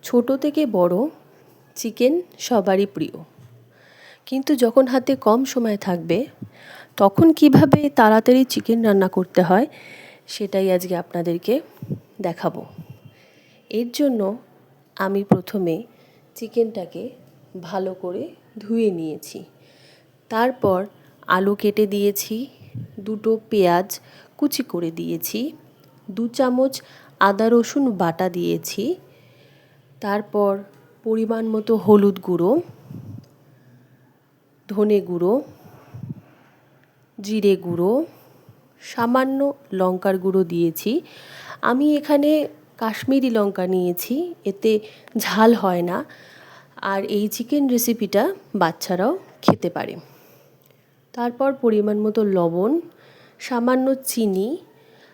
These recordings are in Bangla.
ছোট থেকে বড় চিকেন সবারই প্রিয়, কিন্তু যখন হাতে কম সময় থাকবে তখন কিভাবে তাড়াতাড়ি চিকেন রান্না করতে হয় সেটাই আজকে আপনাদেরকে দেখাবো। এর জন্য আমি প্রথমে চিকেনটাকে ভালো করে ধুয়ে নিয়েছি। তারপর আলু কেটে দিয়েছি, দুটো পেঁয়াজ কুচি করে দিয়েছি, 2 চামচ আদা রসুন বাটা দিয়েছি। তারপর পরিমাণ মতো হলুদ গুঁড়ো, ধনে গুঁড়ো, জিরে গুঁড়ো, সামান্য লঙ্কার গুঁড়ো দিয়েছি। আমি এখানে কাশ্মীরি লঙ্কা নিয়েছি, এতে ঝাল হয় না, আর এই চিকেন রেসিপিটা বাচ্চারাও খেতে পারে। তারপর পরিমাণ মতো লবণ, সামান্য চিনি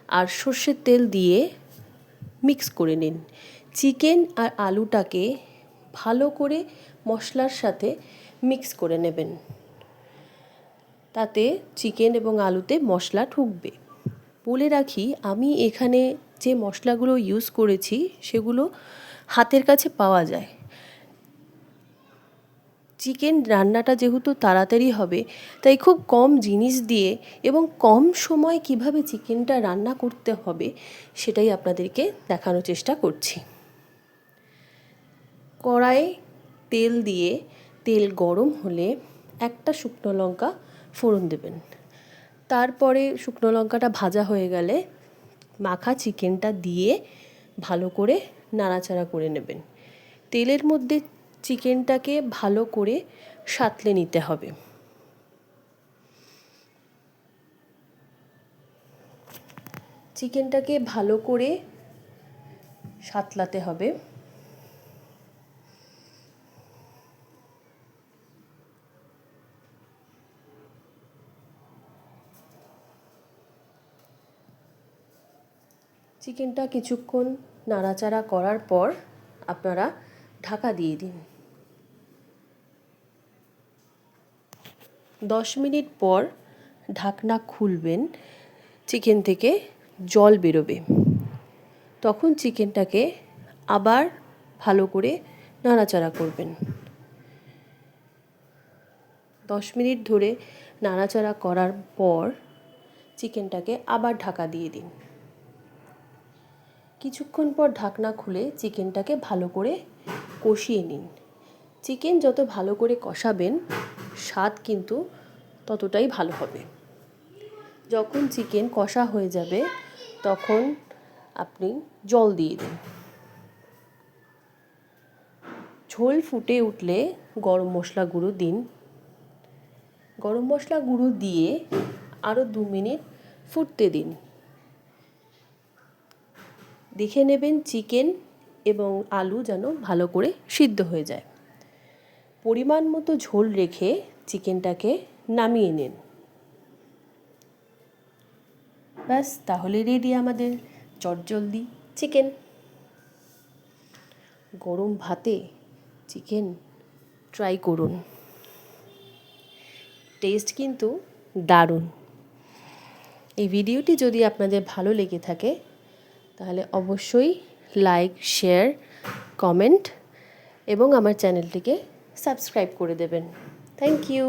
আর সর্ষের তেল দিয়ে মিক্স করে নিন। চিকেন আর আলুটাকে ভালো করে মশলার সাথে মিক্স করে নেবেন, তাতে চিকেন এবং আলুতে মশলা ঢুকবে। বলে রাখি, আমি এখানে যে মশলাগুলো ইউজ করেছি সেগুলো হাতের কাছে পাওয়া যায়। চিকেন রান্নাটা যেহেতু তাড়াতাড়ি হবে, তাই খুব কম জিনিস দিয়ে এবং কম সময় কিভাবে চিকেনটা রান্না করতে হবে সেটাই আপনাদেরকে দেখানোর চেষ্টা করছি। কড়াইয়ে তেল দিয়ে তেল গরম হলে একটা শুকনো লঙ্কা ফোড়ন দেবেন। তারপরে শুকনো লঙ্কাটা ভাজা হয়ে গেলে মাখা চিকেনটা দিয়ে ভালো করে নাড়াচাড়া করে নেবেন। তেলের মধ্যে চিকেনটাকে ভালো করে সাঁতলে নিতে হবে। চিকেনটাকে ভালো করে সাঁতলাতে হবে। চিকেনটা কিছুক্ষণ নাড়াচাড়া করার পর আপনারা ঢাকা দিয়ে দিন। 10 মিনিট পর ঢাকনা খুলবেন, চিকেন থেকে জল বেরোবে। তখন চিকেনটাকে আবার ভালো করে নাড়াচাড়া করবেন। 10 মিনিট ধরে নাড়াচাড়া করার পর চিকেনটাকে আবার ঢাকা দিয়ে দিন। কিছুক্ষণ পর ঢাকনা খুলে চিকেনটাকে ভালো করে কষিয়ে নিন। চিকেন যত ভালো করে কষাবেন, স্বাদ কিন্তু ততটাই ভালো হবে। যখন চিকেন কষা হয়ে যাবে তখন আপনি জল দিয়ে দিন। ঝোল ফুটে উঠলে গরম মশলা গুঁড়ো দিন। গরম মশলা গুঁড়ো দিয়ে আরও 2 মিনিট ফুটতে দিন। দেখে নেবেন চিকেন এবং আলু যেন ভালো করে সিদ্ধ হয়ে যায়। পরিমাণ মতো ঝোল রেখে চিকেনটাকে নামিয়ে নিন। ব্যাস, তাহলে রেডি আমাদের চটজলদি চিকেন। গরম ভাতে চিকেন ট্রাই করুন, টেস্ট কিন্তু দারুণ। এই ভিডিওটি যদি আপনাদের ভালো লেগে থাকে তাহলে অবশ্যই লাইক, শেয়ার, কমেন্ট এবং আমার চ্যানেলটিকে সাবস্ক্রাইব করে দেবেন। Thank you.